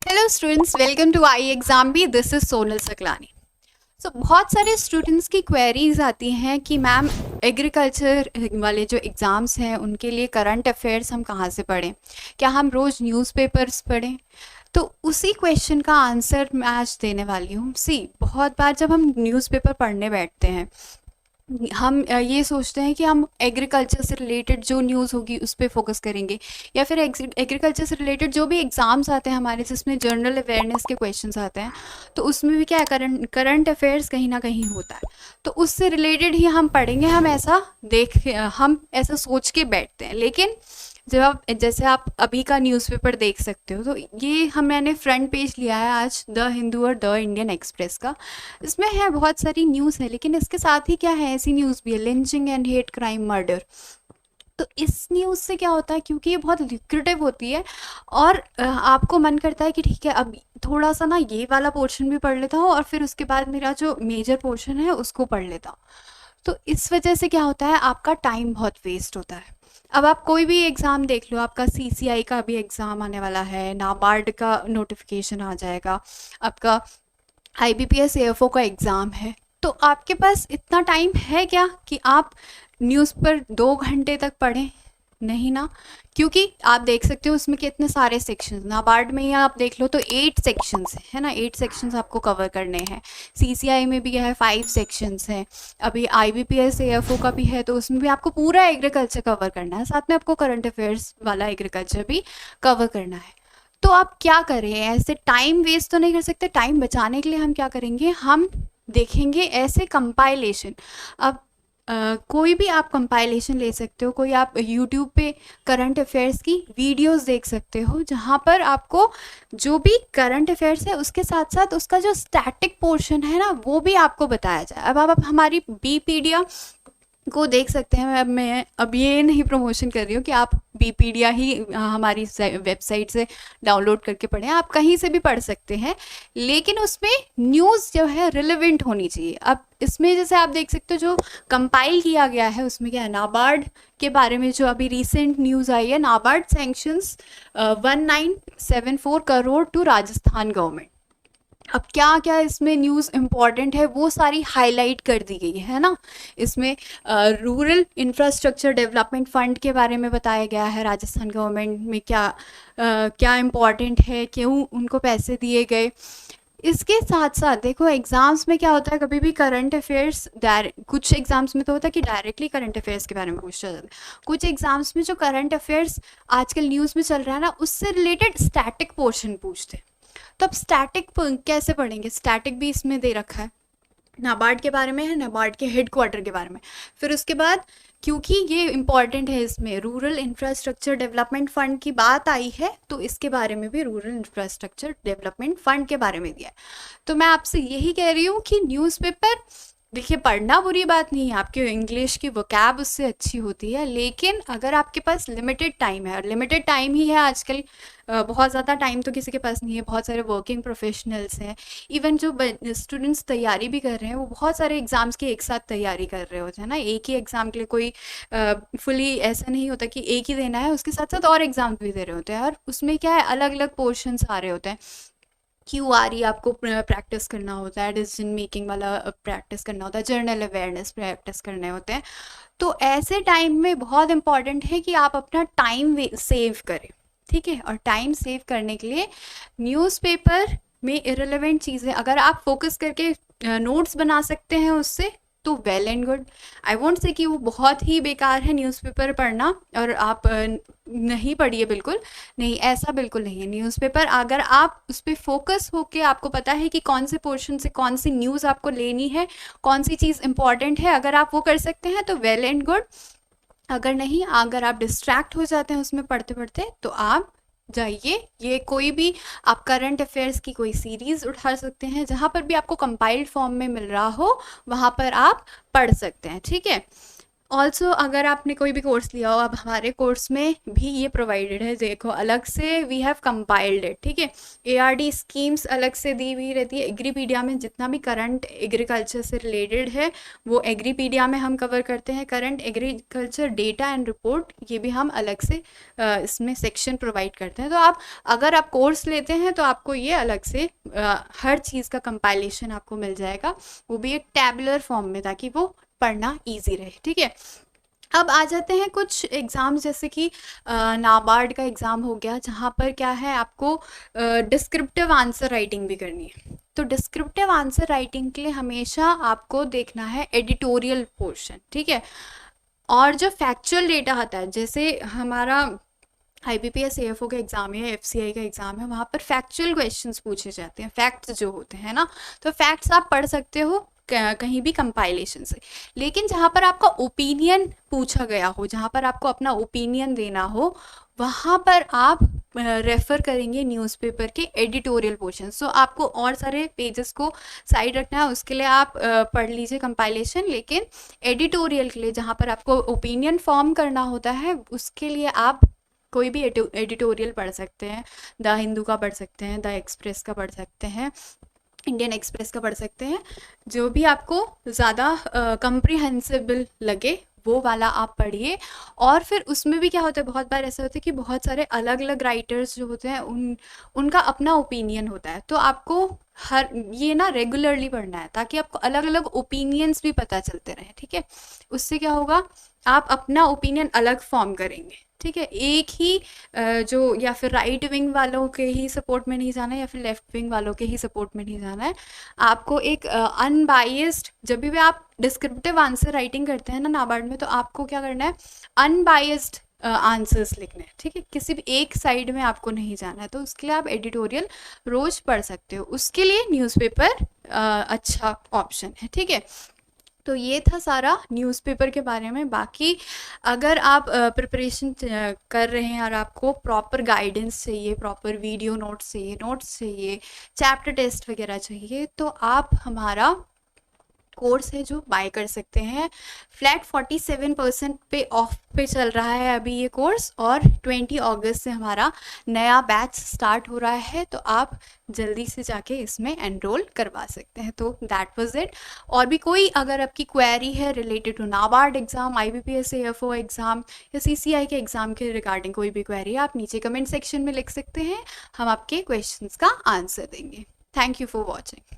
Hello students, welcome to ixamBee. This is Sonal Saklani. बहुत सारे students की queries आती हैं कि मैम एग्रीकल्चर वाले जो एग्ज़ाम्स हैं उनके लिए करंट अफेयर्स हम कहाँ से पढ़ें, क्या हम रोज़ न्यूज़पेपर्स पढ़ें। तो उसी क्वेश्चन का आंसर मैं आज देने वाली हूँ। बहुत बार जब हम न्यूज़पेपर पढ़ने बैठते हैं हम ये सोचते हैं कि हम एग्रीकल्चर से रिलेटेड जो न्यूज़ होगी उस पर फोकस करेंगे, या फिर एग्रीकल्चर से रिलेटेड जो भी एग्ज़ाम्स आते हैं हमारे जिसमें जनरल अवेयरनेस के क्वेश्चंस आते हैं, तो उसमें भी क्या है, करंट अफेयर्स कहीं ना कहीं होता है। तो उससे रिलेटेड ही हम पढ़ेंगे, हम ऐसा सोच के बैठते हैं। लेकिन जैसे आप अभी का न्यूज़पेपर देख सकते हो, तो मैंने फ्रंट पेज लिया है आज द हिंदू और द इंडियन एक्सप्रेस का। इसमें है बहुत सारी न्यूज़ है, लेकिन इसके साथ ही क्या है, ऐसी न्यूज़ भी है, lynching and hate crime murder. तो इस न्यूज़ से क्या होता है, क्योंकि ये बहुत लिक्रेटिव होती है और आपको मन करता है कि ठीक है, अब थोड़ा सा ना ये वाला पोर्शन भी पढ़ लेता हूँ और फिर उसके बाद मेरा जो मेजर पोर्शन है उसको पढ़ लेता हूँ। तो इस वजह से क्या होता है, आपका टाइम बहुत वेस्ट होता है। अब आप कोई भी एग्ज़ाम देख लो, आपका सीसीआई का भी एग्ज़ाम आने वाला है, नाबार्ड का नोटिफिकेशन आ जाएगा, आपका आईबीपीएस एएफओ का एग्ज़ाम है। तो आपके पास इतना टाइम है क्या कि आप न्यूज़ पर 2 घंटे तक पढ़ें? नहीं ना। क्योंकि आप देख सकते हो उसमें कितने सारे सेक्शंस, नाबार्ड में ही आप देख लो तो 8 सेक्शंस है ना, 8 सेक्शंस आपको कवर करने हैं। सीसीआई में भी है 5 सेक्शंस हैं। अभी आईबीपीएस एएफओ का भी है, तो उसमें भी आपको पूरा एग्रीकल्चर कवर करना है, साथ में आपको करंट अफेयर्स वाला एग्रीकल्चर भी कवर करना है। तो आप क्या करें, ऐसे टाइम वेस्ट तो नहीं कर सकते। टाइम बचाने के लिए हम क्या करेंगे, हम देखेंगे ऐसे कंपाइलेशन। अब कोई भी आप कंपाइलेशन ले सकते हो, कोई आप यूट्यूब पे करंट अफेयर्स की वीडियोस देख सकते हो, जहाँ पर आपको जो भी करंट अफेयर्स है उसके साथ साथ उसका जो स्टैटिक पोर्शन है ना वो भी आपको बताया जाए। अब आप हमारी बीपीडिया को देख सकते हैं। मैं अब ये नहीं प्रमोशन कर रही हूँ कि आप बीपीडिया ही हमारी वेबसाइट से डाउनलोड करके पढ़ें, आप कहीं से भी पढ़ सकते हैं, लेकिन उसमें न्यूज़ जो है रिलेवेंट होनी चाहिए। अब इसमें जैसे आप देख सकते हो जो कंपाइल किया गया है उसमें क्या है, नाबार्ड के बारे में जो अभी रिसेंट न्यूज़ आई है, NABARD sanctions 1974 crore to Rajasthan government. अब क्या क्या इसमें न्यूज़ इम्पॉर्टेंट है वो सारी हाईलाइट कर दी गई है ना। इसमें रूरल इंफ्रास्ट्रक्चर डेवलपमेंट फंड के बारे में बताया गया है, राजस्थान गवर्नमेंट में क्या इम्पॉर्टेंट है, क्यों उनको पैसे दिए गए। इसके साथ साथ देखो एग्ज़ाम्स में क्या होता है, कभी भी करंट अफेयर्स कुछ एग्ज़ाम्स में तो होता है कि डायरेक्टली करंट अफेयर्स के बारे में पूछा जाता है, कुछ एग्ज़ाम्स में जो करंट अफेयर्स आजकल न्यूज़ में चल रहा है ना उससे रिलेटेड स्टैटिक पोर्शन पूछते हैं। तो अब स्टैटिक कैसे पढ़ेंगे, स्टैटिक भी इसमें दे रखा है, नाबार्ड के बारे में है, नाबार्ड के हेडक्वार्टर के बारे में। फिर उसके बाद क्योंकि ये इम्पॉर्टेंट है, इसमें रूरल इंफ्रास्ट्रक्चर डेवलपमेंट फंड की बात आई है, तो इसके बारे में भी रूरल इंफ्रास्ट्रक्चर डेवलपमेंट फंड के बारे में दिया है। तो मैं आपसे यही कह रही हूँ कि न्यूज़पेपर देखिए, पढ़ना बुरी बात नहीं है, आपकी इंग्लिश की वोकैब उससे अच्छी होती है, लेकिन अगर आपके पास लिमिटेड टाइम है, और लिमिटेड टाइम ही है आजकल, बहुत ज़्यादा टाइम तो किसी के पास नहीं है, बहुत सारे वर्किंग प्रोफेशनल्स हैं, इवन जो स्टूडेंट्स तैयारी भी कर रहे हैं वो बहुत सारे एग्ज़ाम्स की एक साथ तैयारी कर रहे होते हैं ना। एक ही एग्ज़ाम के लिए कोई फुली ऐसा नहीं होता कि एक ही देना है, उसके साथ साथ और एग्ज़ाम्स भी दे रहे होते हैं, और उसमें क्या है, अलग अलग पोर्शंस आ रहे होते हैं। क्यूआरई आपको प्रैक्टिस करना होता है, डिसीजन मेकिंग वाला प्रैक्टिस करना होता है, जर्नल अवेयरनेस प्रैक्टिस करने होते हैं। तो ऐसे टाइम में बहुत इंपॉर्टेंट है कि आप अपना टाइम सेव करें, ठीक है। और टाइम सेव करने के लिए न्यूज़पेपर में इरेलीवेंट चीज़ें अगर आप फोकस करके नोट्स बना सकते हैं उससे, तो well and good. I won't say कि वो बहुत ही बेकार है न्यूज़पेपर पढ़ना और आप नहीं पढ़िए, बिल्कुल नहीं, ऐसा बिल्कुल नहीं है। न्यूज़पेपर अगर आप उस पर फोकस होके, आपको पता है कि कौन से पोर्शन से कौन सी न्यूज़ आपको लेनी है, कौन सी चीज़ इंपॉर्टेंट है, अगर आप वो कर सकते हैं तो वेल एंड गुड। अगर नहीं, अगर आप डिस्ट्रैक्ट हो जाते हैं उसमें पढ़ते पढ़ते, तो आप जाइए, ये कोई भी आप करंट अफेयर्स की कोई सीरीज़ उठा सकते हैं, जहाँ पर भी आपको कंपाइल्ड फॉर्म में मिल रहा हो वहाँ पर आप पढ़ सकते हैं, ठीक है। ऑल्सो अगर आपने कोई भी कोर्स लिया हो, अब हमारे कोर्स में भी ये प्रोवाइडेड है, देखो अलग से वी हैव कंपाइल्ड इट, ठीक है। ARD स्कीम्स अलग से दी हुई रहती है। एग्रीपीडिया में जितना भी करंट एग्रीकल्चर से रिलेटेड है वो एग्रीपीडिया में हम कवर करते हैं। Current agriculture data and report ये भी हम अलग से इसमें सेक्शन प्रोवाइड करते हैं। तो आप अगर आप कोर्स लेते हैं तो आपको ये अलग से हर चीज़ का कंपाइलेशन आपको मिल जाएगा, वो भी एक टैबुलर फॉर्म में, ताकि वो पढ़ना ईजी रहे, ठीक है। अब आ जाते हैं कुछ एग्ज़ाम, जैसे कि नाबार्ड का एग्ज़ाम हो गया, जहाँ पर क्या है आपको डिस्क्रिप्टिव आंसर राइटिंग भी करनी है। तो डिस्क्रिप्टिव आंसर राइटिंग के लिए हमेशा आपको देखना है एडिटोरियल पोर्शन, ठीक है। और जो फैक्चुअल डेटा आता है, जैसे हमारा IBPS AFO का एग्ज़ाम है, FCI का एग्ज़ाम है, वहाँ पर फैक्चुअल क्वेश्चंस पूछे जाते हैं, फैक्ट्स जो होते हैं ना, तो फैक्ट्स आप पढ़ सकते हो कहीं भी कंपाइलेशन से। लेकिन जहाँ पर आपका ओपिनियन पूछा गया हो, जहाँ पर आपको अपना ओपिनियन देना हो, वहाँ पर आप रेफ़र करेंगे न्यूज़पेपर के एडिटोरियल पोर्शन। सो आपको और सारे पेजेस को साइड रखना है, उसके लिए आप पढ़ लीजिए कंपाइलेशन, लेकिन एडिटोरियल के लिए जहाँ पर आपको ओपिनियन फॉर्म करना होता है, उसके लिए आप कोई भी एडिटोरियल पढ़ सकते हैं। द हिंदू का पढ़ सकते हैं, द एक्सप्रेस का पढ़ सकते हैं, इंडियन एक्सप्रेस का पढ़ सकते हैं, जो भी आपको ज़्यादा कंप्रीहेंसिबल लगे वो वाला आप पढ़िए। और फिर उसमें भी क्या होता है, बहुत बार ऐसा होता है कि बहुत सारे अलग अलग राइटर्स जो होते हैं उनका अपना ओपिनियन होता है, तो आपको हर ये ना रेगुलरली पढ़ना है, ताकि आपको अलग अलग ओपिनियंस भी पता चलते रहें, ठीक है। उससे क्या होगा, आप अपना ओपिनियन अलग फॉर्म करेंगे, ठीक है। एक ही जो या फिर राइट विंग वालों के ही सपोर्ट में नहीं जाना है, या फिर लेफ्ट विंग वालों के ही सपोर्ट में नहीं जाना है। आपको एक अनबाइस्ड, जब भी आप डिस्क्रिप्टिव आंसर राइटिंग करते हैं ना नाबार्ड में, तो आपको क्या करना है, अनबाइस्ड आंसर्स लिखने हैं, ठीक है। किसी भी एक साइड में आपको नहीं जाना है, तो उसके लिए आप एडिटोरियल रोज पढ़ सकते हो, उसके लिए न्यूज़पेपर अच्छा ऑप्शन है, ठीक है। तो ये था सारा न्यूज़पेपर के बारे में। बाकी अगर आप प्रिपरेशन कर रहे हैं और आपको प्रॉपर गाइडेंस चाहिए, प्रॉपर वीडियो नोट्स चाहिए, चैप्टर टेस्ट वगैरह चाहिए, तो आप हमारा कोर्स है जो बाय कर सकते हैं। फ्लैट 47% पे ऑफ पे चल रहा है अभी ये कोर्स, और 20 अगस्त से हमारा नया बैच स्टार्ट हो रहा है, तो आप जल्दी से जाके इसमें एनरोल करवा सकते हैं। तो दैट वाज इट। और भी कोई अगर आपकी क्वेरी है related to NABARD exam, IBPS AFO exam या CCI के एग्ज़ाम के रिगार्डिंग कोई भी क्वेरी, आप नीचे कमेंट सेक्शन में लिख सकते हैं, हम आपके क्वेश्चंस का आंसर देंगे। Thank you for watching.